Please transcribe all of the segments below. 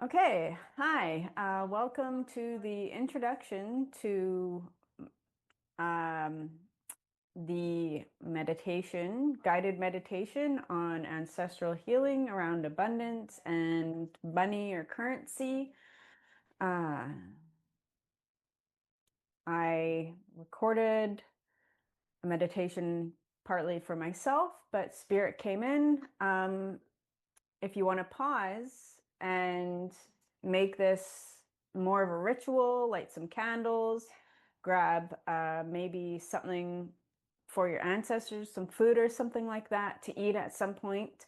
Okay, hi. Welcome to the introduction to um, the guided meditation on ancestral healing around abundance and money or currency. Uh, I recorded a meditation partly for myself, but spirit came in. If you want to pause and make this more of a ritual, light some candles, grab maybe something for your ancestors, some food or something like that to eat at some point.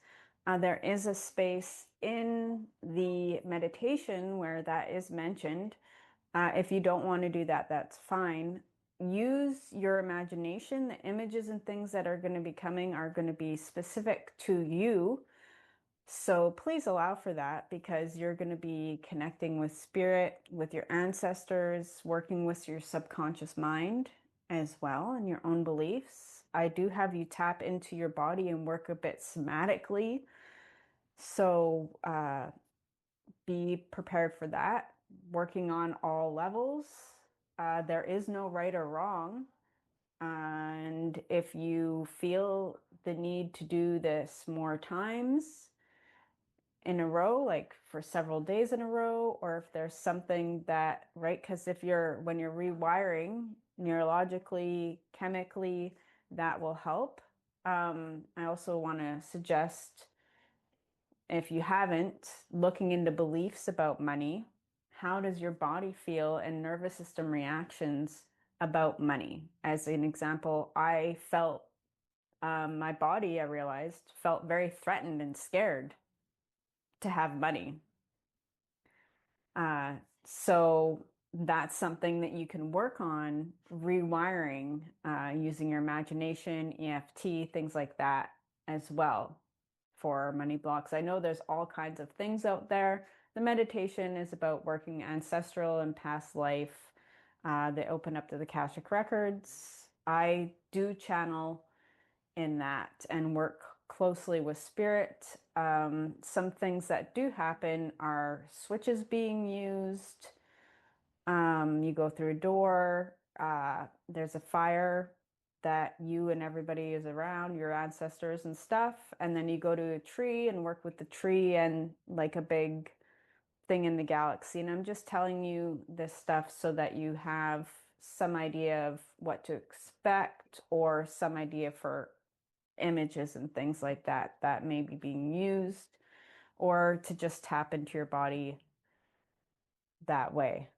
There is a space in the meditation where that is mentioned. If you don't want to do that, that's fine. Use your imagination. The images and things that are going to be coming are going to be specific to you. So please allow for that because you're going to be connecting with spirit, with your ancestors, working with your subconscious mind as well and your own beliefs. I do have you tap into your body and work a bit somatically. So be prepared for that. Working on all levels. There is no right or wrong. And if you feel the need to do this more times, in a row, like for several days in a row, or if there's something that, right? Because when you're rewiring neurologically, chemically, that will help. I also want to suggest, if you haven't, looking into beliefs about money. How does your body feel and nervous system reactions about money? As an example, I felt my body, I realized, felt very threatened and scared to have money. So that's something that you can work on rewiring using your imagination, EFT, things like that as well for money blocks. I know there's all kinds of things out there. The meditation is about working ancestral and past life. They open up to the Akashic records. I do channel in that and work closely with spirit. Some things that do happen are switches being used. You go through a door, there's a fire that you and everybody is around, your ancestors and stuff, and then you go to a tree and work with the tree and like a big thing in the galaxy. And I'm just telling you this stuff so that you have some idea of what to expect or some idea for images and things like that that may be being used, or to just tap into your body that way.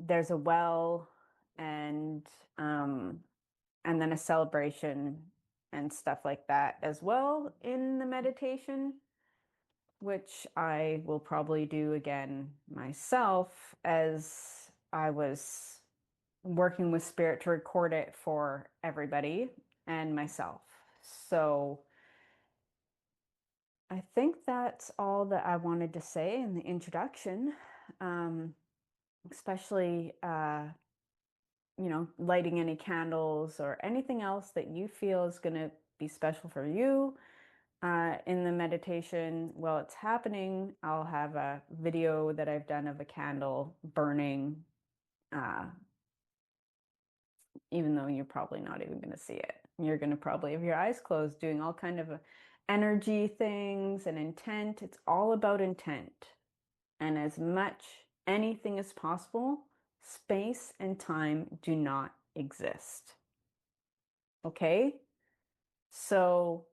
There's a well and um, and then a celebration and stuff like that as well in the meditation, which I will probably do again myself as I was working with spirit to record it for everybody and myself. So I think that's all that I wanted to say in the introduction, um, especially, lighting any candles or anything else that you feel is going to be special for you. In the meditation, while it's happening, I'll have a video that I've done of a candle burning, uh, even though you're probably not even going to see it. You're going to probably have your eyes closed doing all kind of energy things and intent. It's all about intent. And as much anything as possible, space and time do not exist. Okay? So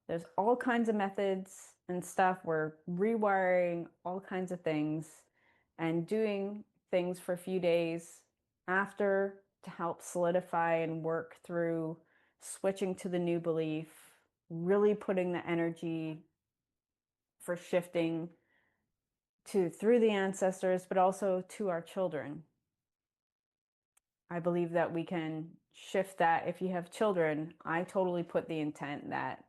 there's all kinds of methods and stuff. We're rewiring all kinds of things and doing things for a few days after to help solidify and work through switching to the new belief, really putting the energy for shifting to through the ancestors, but also to our children. I believe that we can shift that. If you have children, I totally put the intent that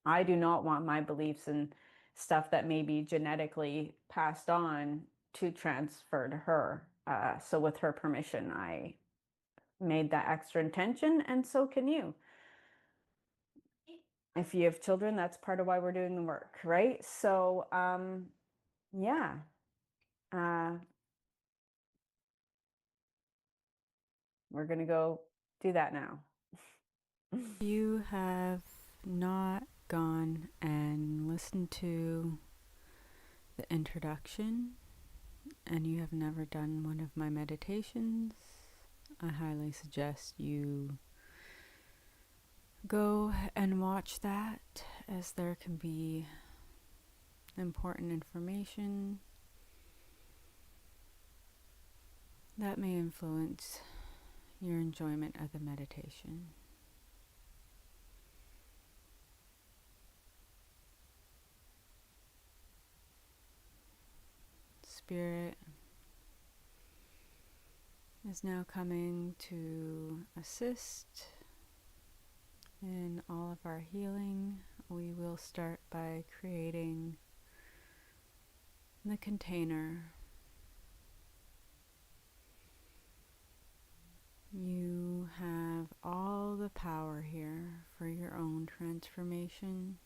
I do not want my beliefs and stuff that may be genetically passed on to transfer to her. So with her permission, I made that extra intention, and so can you. If you have children, that's part of why we're doing the work, right? So, yeah. We're going to go do that now. You have not gone and listened to the introduction, and you have never done one of my meditations, I highly suggest you go and watch that, as there can be important information that may influence your enjoyment of the meditation. Spirit is now coming to assist in all of our healing. We will start by creating the container. You have all the power here for your own transformation.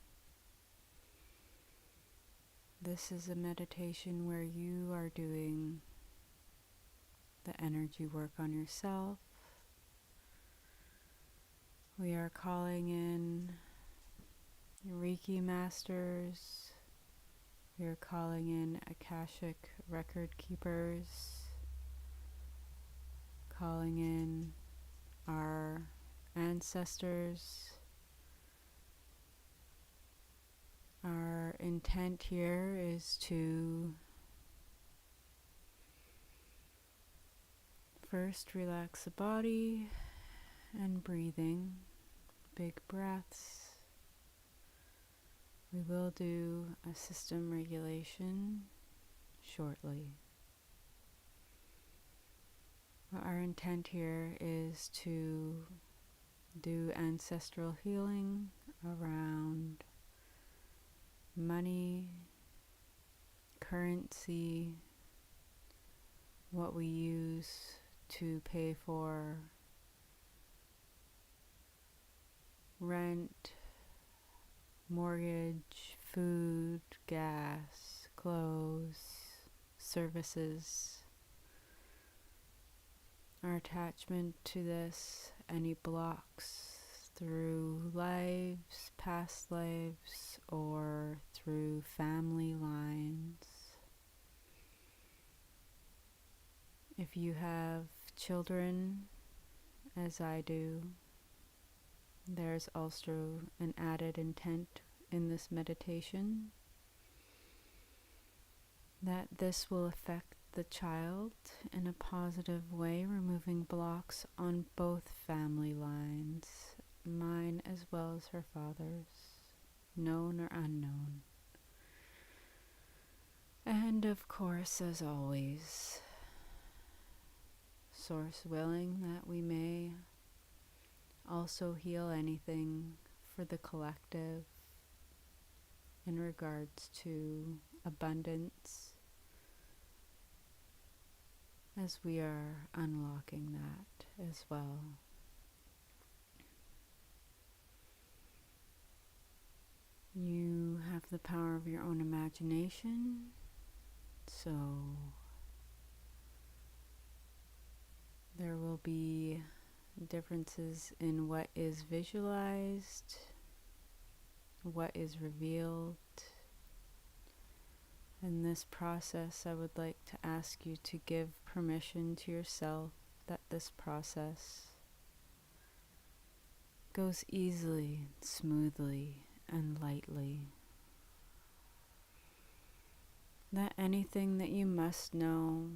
This is a meditation where you are doing the energy work on yourself. We are calling in Reiki masters. We are calling in Akashic record keepers, calling in our ancestors. Our intent here is to first relax the body and breathing, big breaths. We will do a system regulation shortly. Our intent here is to do ancestral healing around money, currency, what we use to pay for rent, mortgage, food, gas, clothes, services. Our attachment to this, any blocks through lives, past lives, or through family lines. If you have children, as I do, there's also an added intent in this meditation that this will affect the child in a positive way, removing blocks on both family lines, mine as well as her father's, known or unknown. And of course, as always, Source willing that we may also heal anything for the collective in regards to abundance, as we are unlocking that as well. You have the power of your own imagination, so there will be differences in what is visualized, what is revealed. In this process, I would like to ask you to give permission to yourself that this process goes easily, smoothly, and lightly. That anything that you must know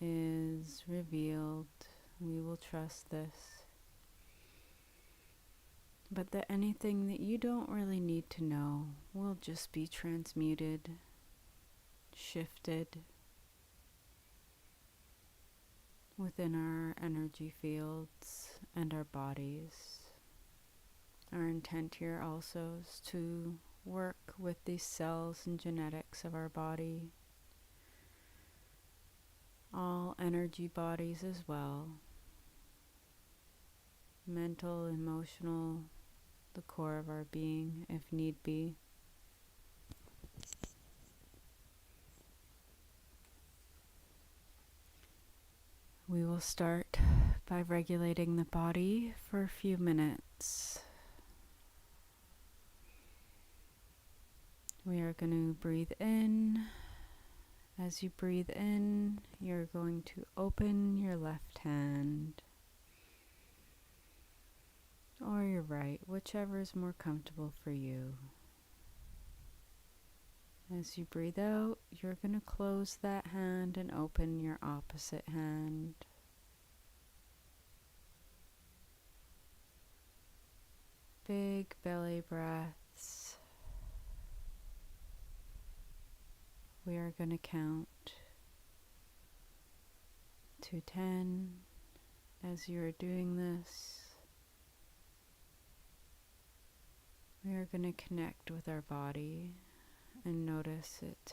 is revealed. We will trust this. But that anything that you don't really need to know will just be transmuted, shifted within our energy fields and our bodies. Our intent here also is to work with these cells and genetics of our body, all energy bodies as well, mental, emotional, the core of our being if need be. We will start by regulating the body for a few minutes. We are going to breathe in. As you breathe in, you're going to open your left hand or your right, whichever is more comfortable for you. As you breathe out, you're going to close that hand and open your opposite hand. Big belly breaths. We are going to count to 10. As you are doing this, we are going to connect with our body and notice it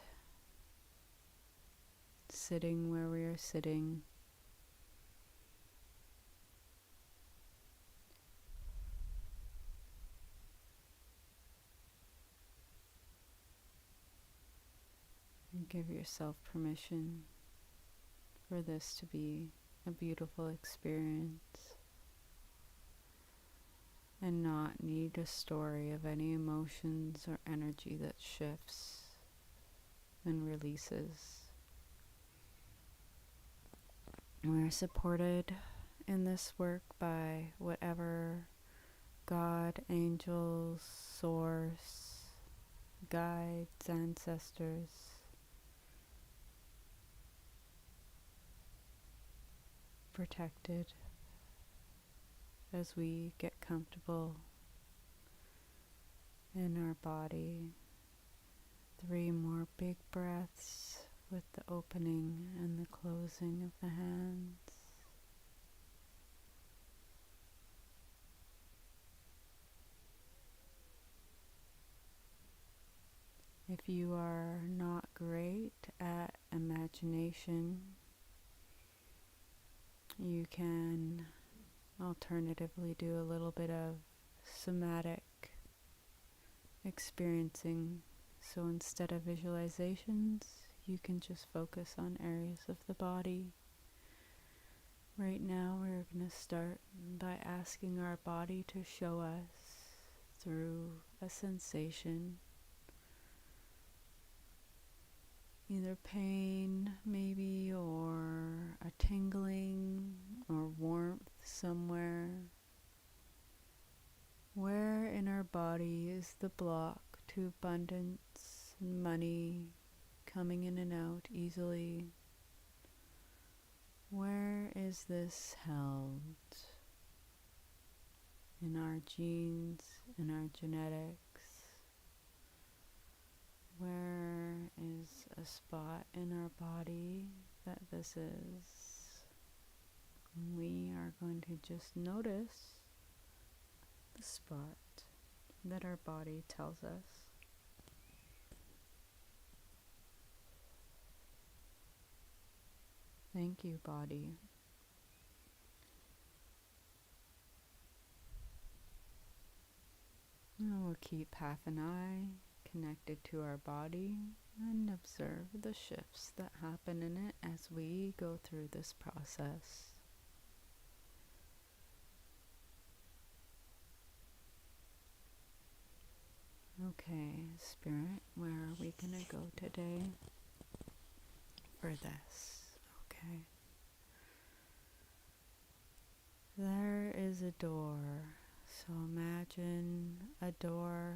sitting where we are sitting. And give yourself permission for this to be a beautiful experience and not need a story of any emotions or energy that shifts and releases. We're supported in this work by whatever God, angels, source, guides, ancestors protected as we get comfortable in our body. 3 more big breaths with the opening and the closing of the hands. If you are not great at imagination, you can alternatively do a little bit of somatic experiencing. So instead of visualizations, you can just focus on areas of the body. Right now, we're going to start by asking our body to show us through a sensation, either pain maybe, or a tingling or warmth somewhere. Where in our body is the block to abundance and money coming in and out easily? Where is this held? In our genes, in our genetics? Where is a spot in our body that this is? We are going to just notice the spot that our body tells us. Thank you, body. Now we'll keep half an eye connected to our body and observe the shifts that happen in it as we go through this process. Okay, Spirit, where are we going to go today for this? Okay. There is a door. So imagine a door.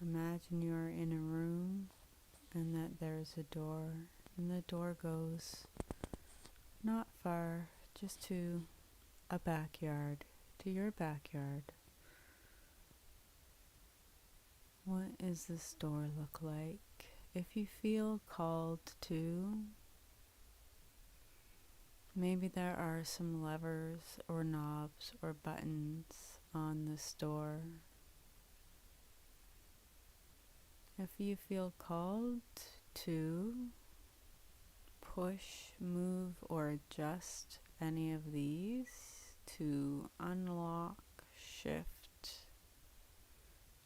Imagine you're in a room and that there's a door, and the door goes not far, just to a backyard, to your backyard. What does this door look like? If you feel called to, maybe there are some levers or knobs or buttons on this door. If you feel called to push, move, or adjust any of these to unlock, shift,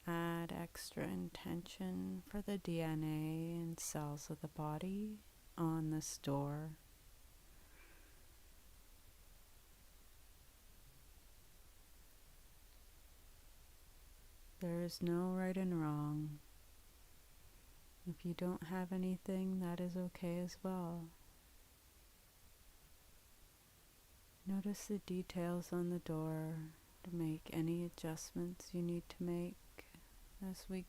add extra intention for the DNA and cells of the body on this door, There is no right and wrong. If you don't have anything, that is okay as well. Notice the details on the door to make any adjustments you need to make as we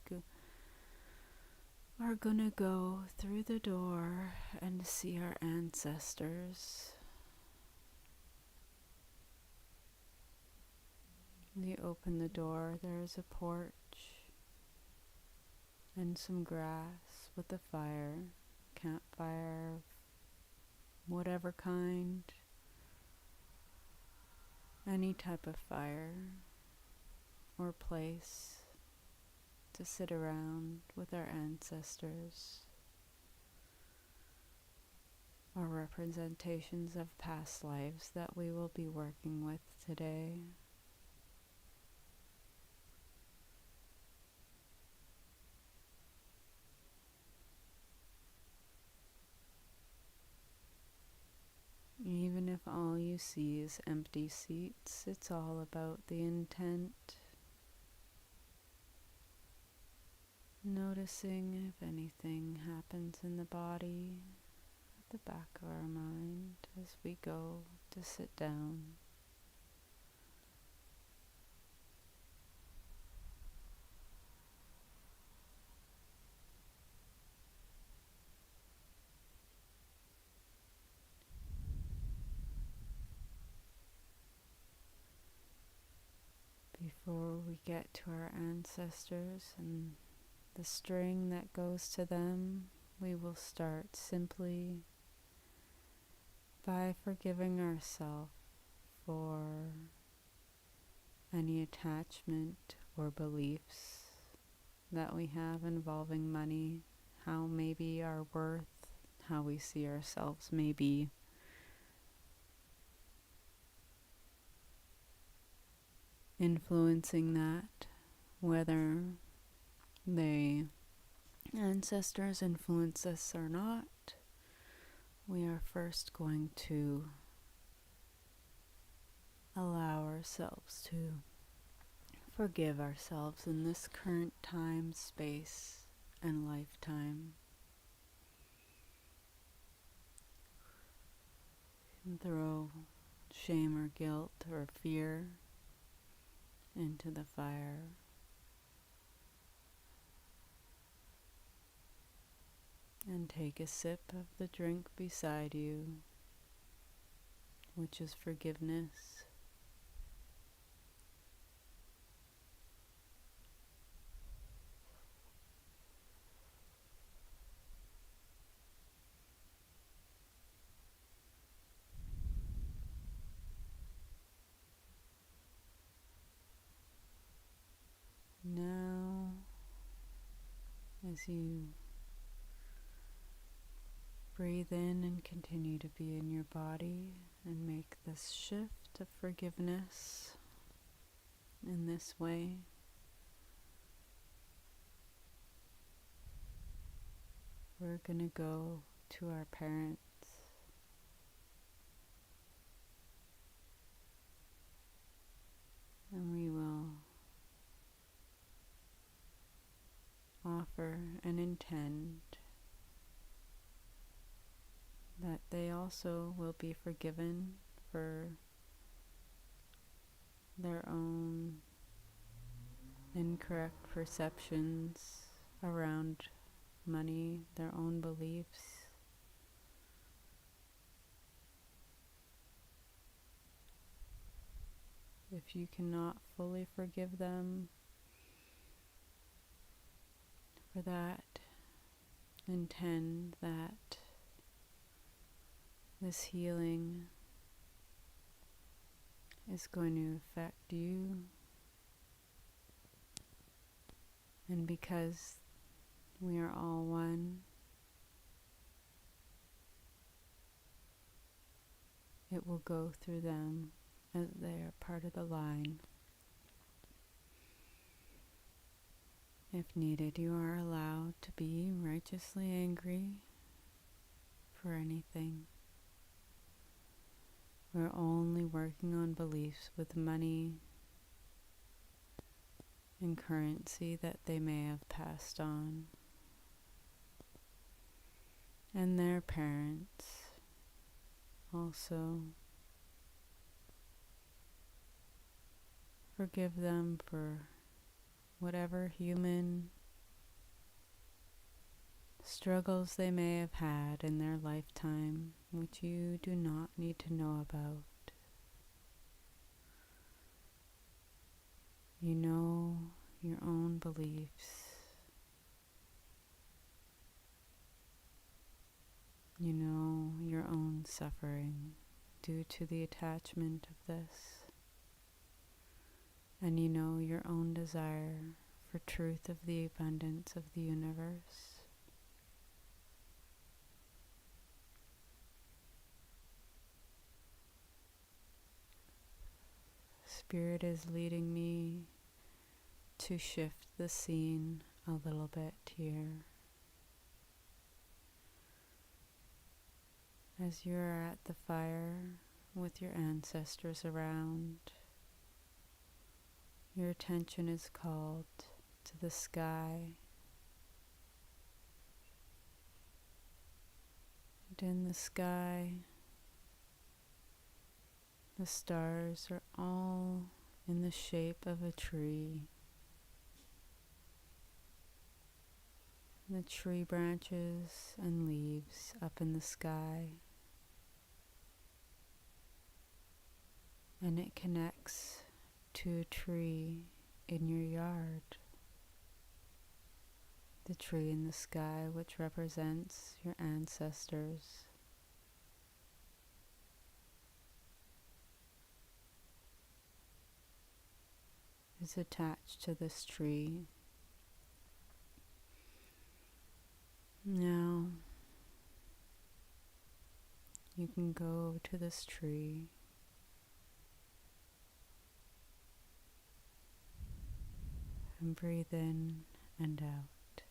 are gonna go through the door and see our ancestors. You open the door, there is a porch and some grass with a fire, campfire of whatever kind, any type of fire or place to sit around with our ancestors or representations of past lives that we will be working with today. Even if all you see is empty seats, it's all about the intent. Noticing if anything happens in the body, at the back of our mind, as we go to sit down. Before we get to our ancestors and the string that goes to them, we will start simply by forgiving ourselves for any attachment or beliefs that we have involving money, how maybe our worth, how we see ourselves maybe influencing that, whether the ancestors influence us or not. We are first going to allow ourselves to forgive ourselves in this current time, space, and lifetime. And throw shame or guilt or fear into the fire. And take a sip of the drink beside you, which is forgiveness. Now, as you breathe in and continue to be in your body and make this shift of forgiveness in this way, we're going to go to our parents. And we will offer and intend that they also will be forgiven for their own incorrect perceptions around money, their own beliefs. If you cannot fully forgive them for that, intend that this healing is going to affect you, and because we are all one, it will go through them as they are part of the line. If needed, you are allowed to be righteously angry for anything. We're only working on beliefs with money and currency that they may have passed on, and their parents also. Forgive them for whatever human struggles they may have had in their lifetime, which you do not need to know about. You know your own beliefs. You know your own suffering due to the attachment of this. And you know your own desire for truth of the abundance of the universe. Spirit is leading me to shift the scene a little bit here. As you're at the fire with your ancestors around, your attention is called to the sky. And in the sky, the stars are all in the shape of a tree. The tree branches and leaves up in the sky, and it connects to a tree in your yard. The tree in the sky, which represents your ancestors. Is attached to this tree. Now, you can go to this tree and breathe in and out.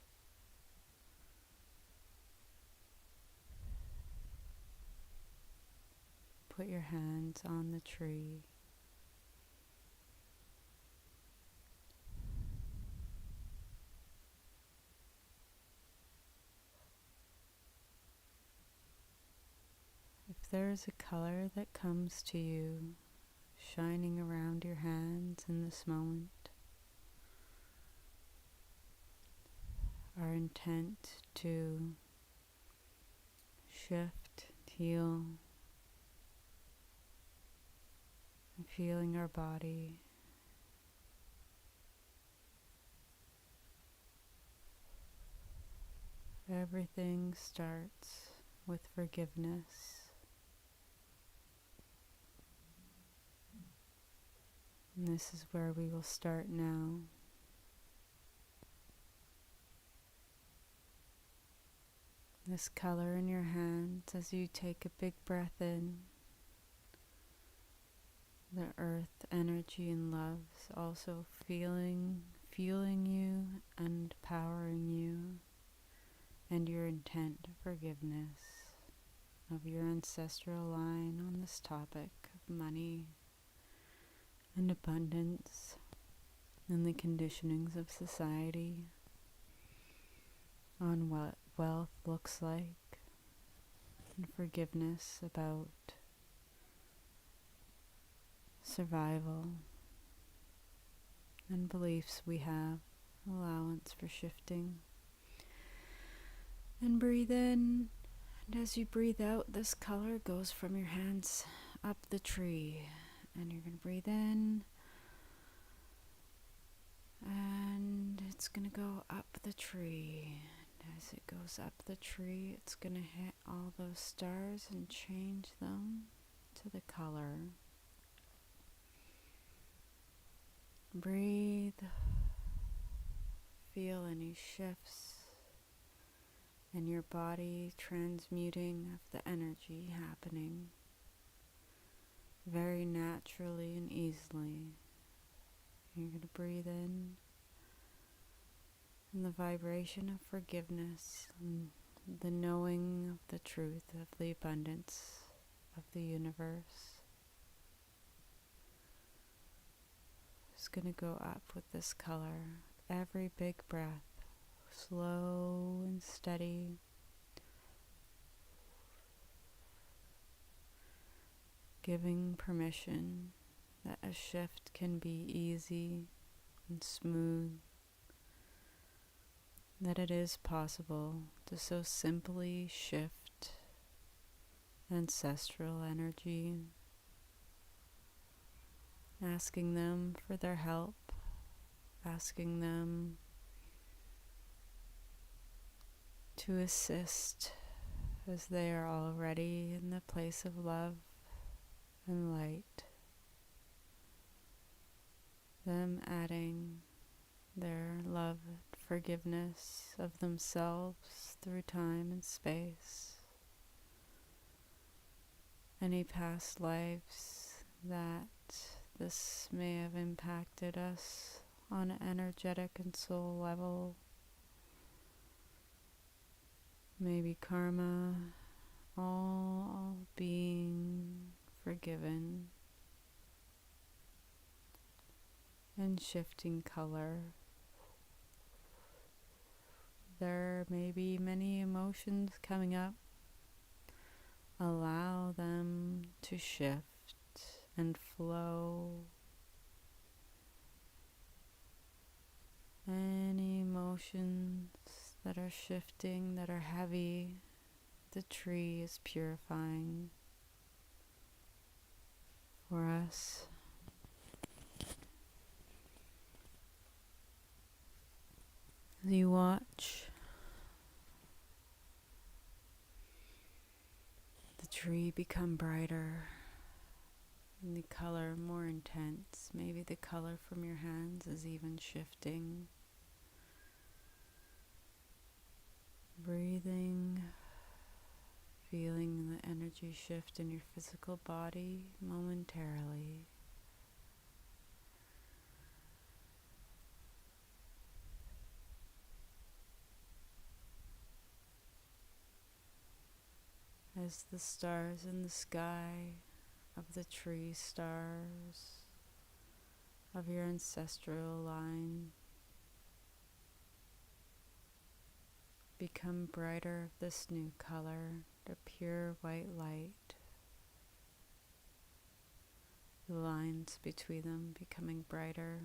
Put your hands on the tree. If there is a color that comes to you, shining around your hands in this moment, our intent to shift, heal, and feeling our body. Everything starts with forgiveness. And this is where we will start now. This color in your hands as you take a big breath in. The earth, energy, and love is also fueling you and powering you, and your intent of forgiveness of your ancestral line on this topic of money and abundance and the conditionings of society on what wealth looks like, and forgiveness about survival and beliefs we have, allowance for shifting. And breathe in, and as you breathe out, this color goes from your hands up the tree. And you're going to breathe in, and it's going to go up the tree. And as it goes up the tree, it's going to hit all those stars and change them to the color. Breathe. Feel any shifts in your body, transmuting of the energy happening very naturally and easily. You're going to breathe in, and the vibration of forgiveness and the knowing of the truth of the abundance of the universe is just going to go up with this color. Every big breath, slow and steady. Giving permission that a shift can be easy and smooth. That it is possible to so simply shift ancestral energy. Asking them for their help, asking them to assist as they are already in the place of love and light. Them adding their love and forgiveness of themselves through time and space. Any past lives that this may have impacted us on an energetic and soul level. Maybe karma, all being forgiven and shifting color. There may be many emotions coming up. Allow them to shift and flow. Any emotions that are shifting, that are heavy, the tree is purifying for us. As you watch the tree become brighter and the color more intense, maybe the color from your hands is even shifting. Breathing, feeling the energy shift in your physical body momentarily. As the stars in the sky of the tree stars of your ancestral line become brighter of this new color, the pure white light. The lines between them becoming brighter.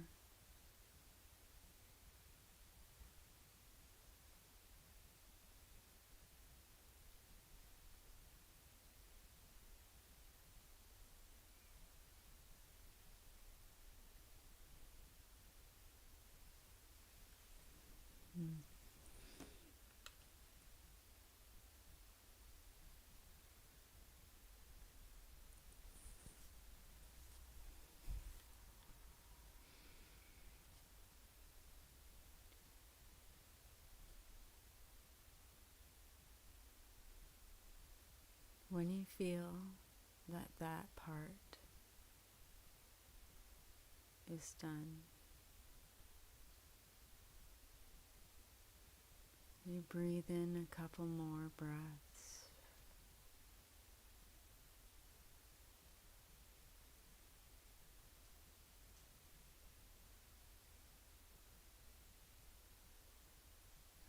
When you feel that that part is done, you breathe in a couple more breaths.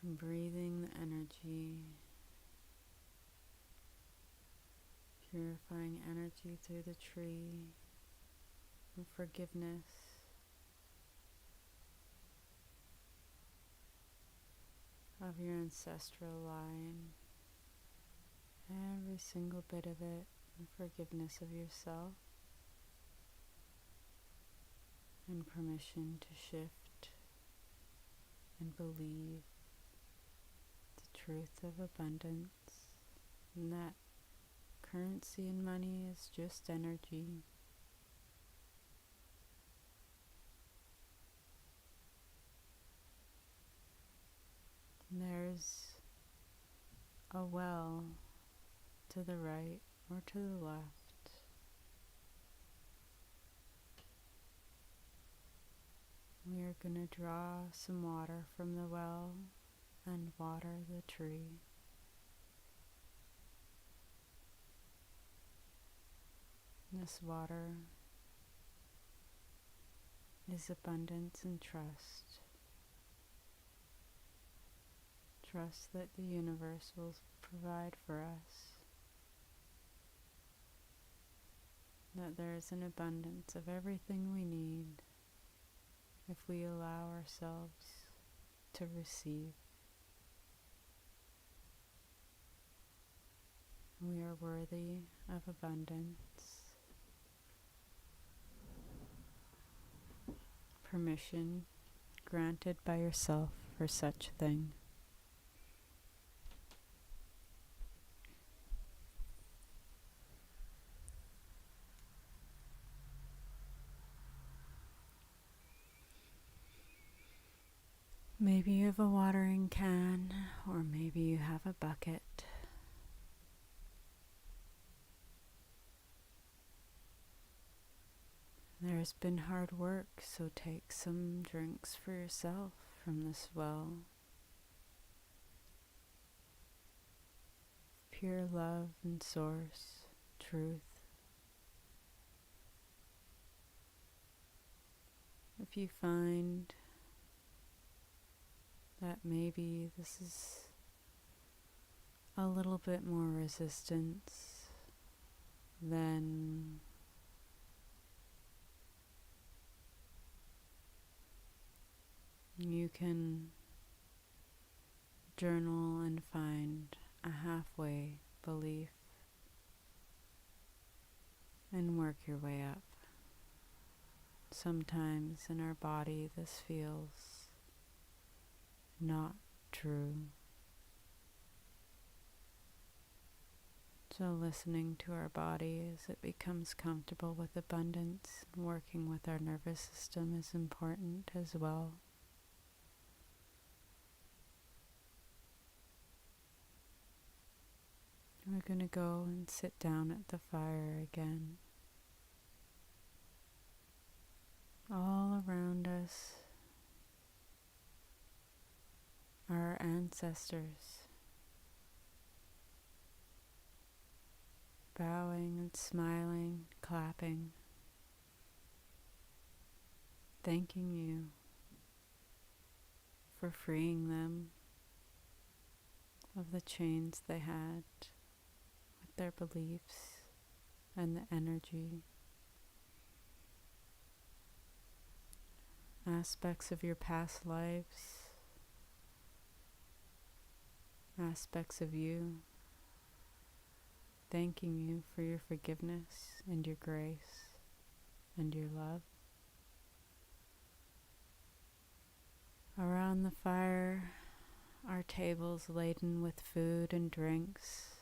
And breathing the energy, purifying energy through the tree, and forgiveness. Of your ancestral line, every single bit of it, and forgiveness of yourself, and permission to shift and believe the truth of abundance, and that currency and money is just energy. And there's a well to the right or to the left. We are going to draw some water from the well and water the tree. This water is abundance and trust. Trust that the universe will provide for us, that there is an abundance of everything we need if we allow ourselves to receive. We are worthy of abundance. Permission granted by yourself for such thing. Maybe you have a watering can, or maybe you have a bucket. There's been hard work, so take some drinks for yourself from this well. Pure love and source, truth. If you find that maybe this is a little bit more resistance, then you can journal and find a halfway belief and work your way up. Sometimes in our body this feels not true. So listening to our body as it becomes comfortable with abundance, and working with our nervous system is important as well. We're going to go and sit down at the fire again. All around us are our ancestors, bowing and smiling, clapping, thanking you for freeing them of the chains they had with their beliefs and the energy. Aspects of your past lives, aspects of you, thanking you for your forgiveness and your grace and your love. Around the fire are tables laden with food and drinks.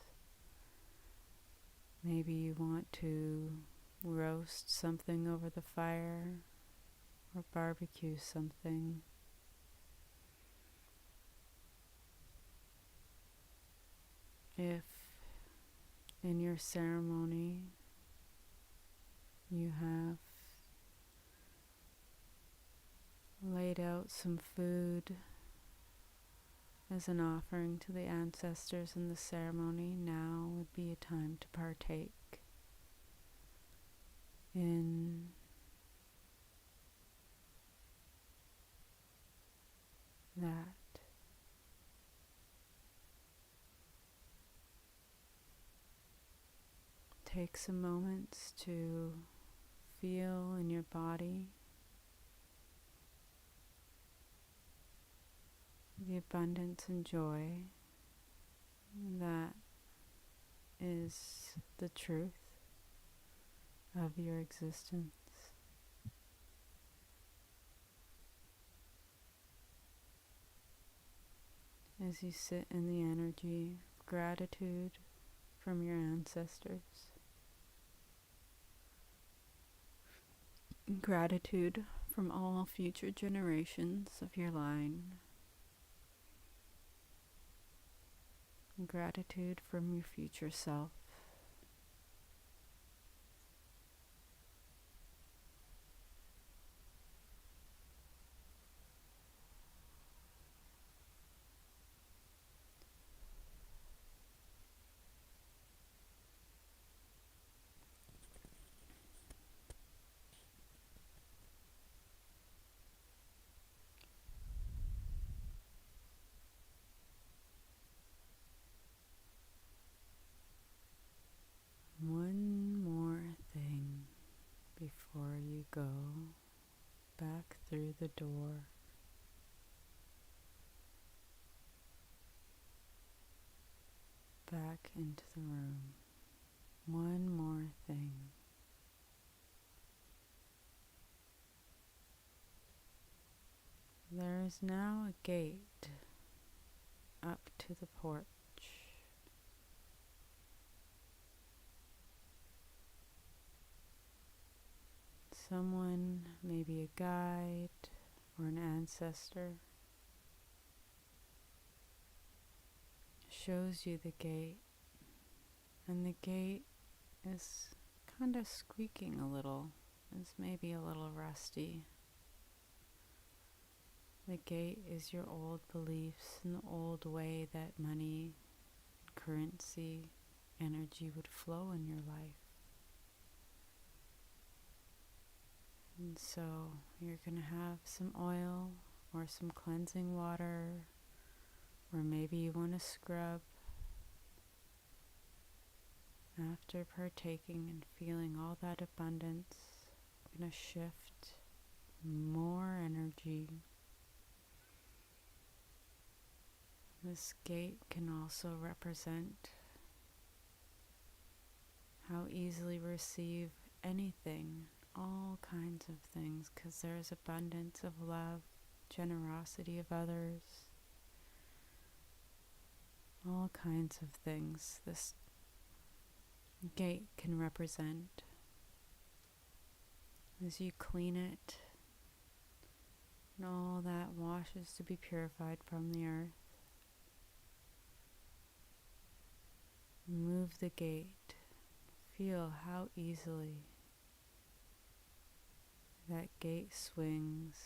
Maybe you want to roast something over the fire or barbecue something. If in your ceremony you have laid out some food as an offering to the ancestors in the ceremony, now would be a time to partake in that. Take some moments to feel in your body the abundance and joy that is the truth of your existence. As you sit in the energy of gratitude from your ancestors, gratitude from all future generations of your line, gratitude from your future self. the door. Back into the room. One more thing. There is now a gate up to the porch. Someone, maybe a guide or an ancestor, shows you the gate, and the gate is kind of squeaking a little. It's maybe a little rusty. The gate is your old beliefs and the old way that money, currency, energy would flow in your life. And so you're going to have some oil or some cleansing water, or maybe you want to scrub. After partaking and feeling all that abundance, you're going to shift more energy. This gate can also represent how easily receive anything, all kinds of things, because there's abundance of love, generosity of others, all kinds of things this gate can represent. As you clean it, and all that washes to be purified from the earth, move the gate. Feel how easily that gate swings.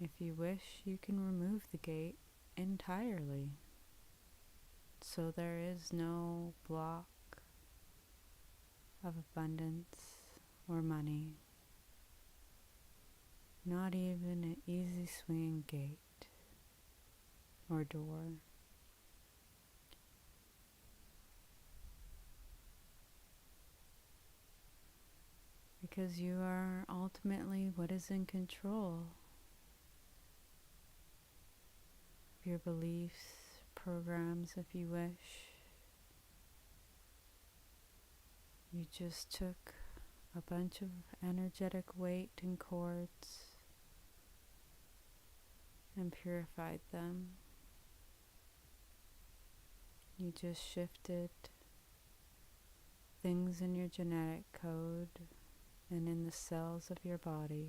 If you wish, you can remove the gate entirely, so there is no block of abundance or money, not even an easy swinging gate or door. Because you are ultimately what is in control of your beliefs, programs, if you wish. You just took a bunch of energetic weight and cords and purified them. You just shifted things in your genetic code and in the cells of your body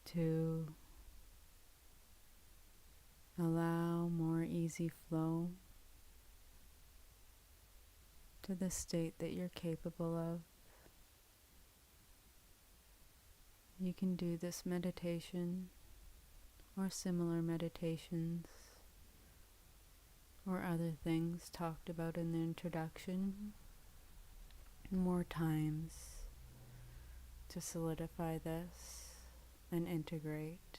to allow more easy flow to the state that you're capable of. You can do this meditation or similar meditations or other things talked about in the introduction more times to solidify this and integrate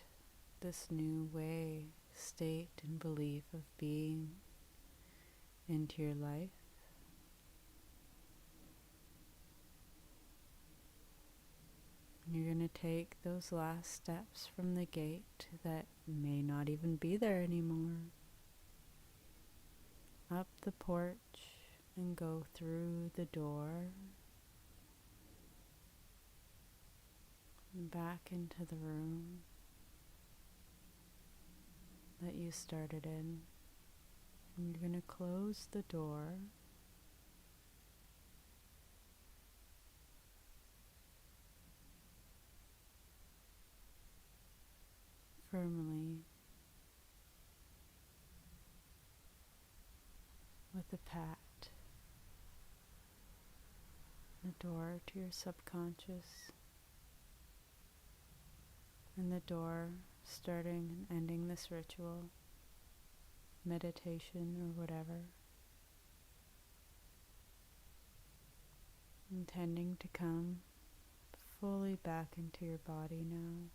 this new way, state, and belief of being into your life. You're going to take those last steps from the gate that may not even be there anymore, up the porch and go through the door and back into the room that you started in. And you're going to close the door firmly with a pat. The door to your subconscious, and the door starting and ending this ritual, meditation or whatever, intending to come fully back into your body now.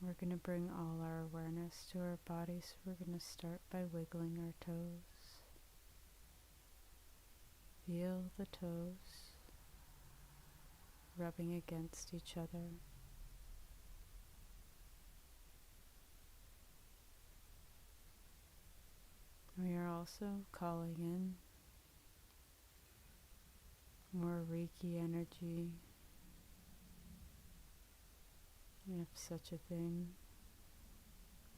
We're going to bring all our awareness to our body, so we're going to start by wiggling our toes. Feel the toes rubbing against each other. We are also calling in more Reiki energy, if such a thing.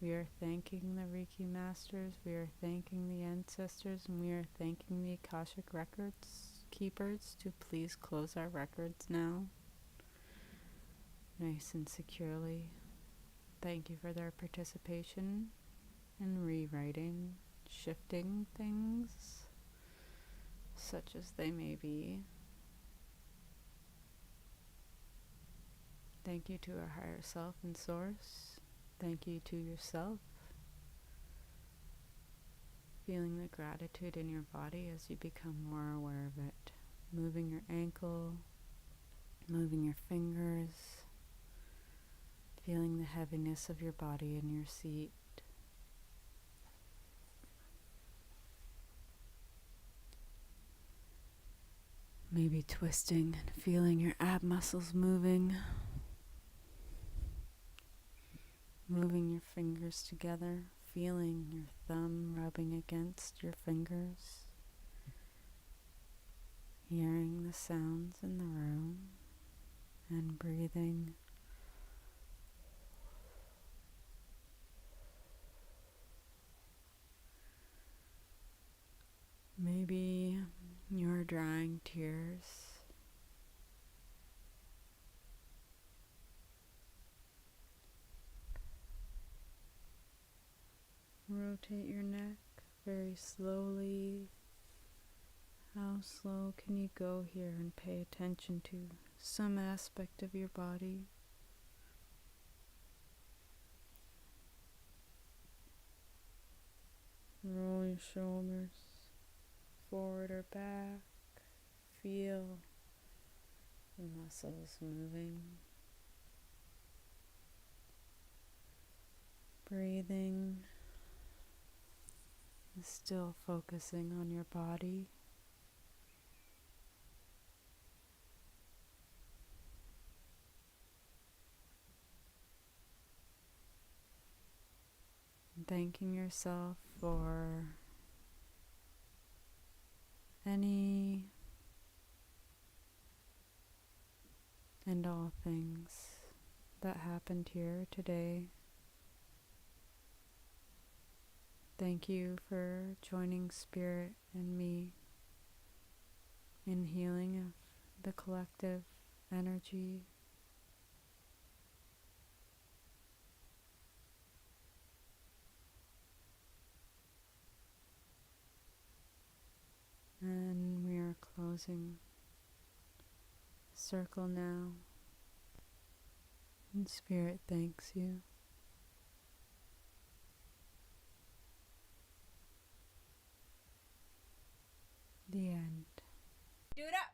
We are thanking the Reiki masters, we are thanking the ancestors, and we are thanking the Akashic records keepers to please close our records now, nice and securely. Thank you for their participation in rewriting, shifting things, such as they may be. Thank you to our higher self and source. Thank you to yourself. Feeling the gratitude in your body as you become more aware of it. Moving your ankle, moving your fingers, feeling the heaviness of your body in your seat. Maybe twisting and feeling your ab muscles moving. Moving your fingers together, feeling your thumb rubbing against your fingers. Hearing the sounds in the room and breathing. Maybe you're drying tears. Rotate your neck very slowly. How slow can you go here and pay attention to some aspect of your body? Roll your shoulders forward or back. Feel the muscles moving. Breathing. Still focusing on your body. Thanking yourself for any and all things that happened here today. Thank you for joining Spirit and me in healing of the collective energy. And we are closing the circle now. And Spirit thanks you. The end. Do it up.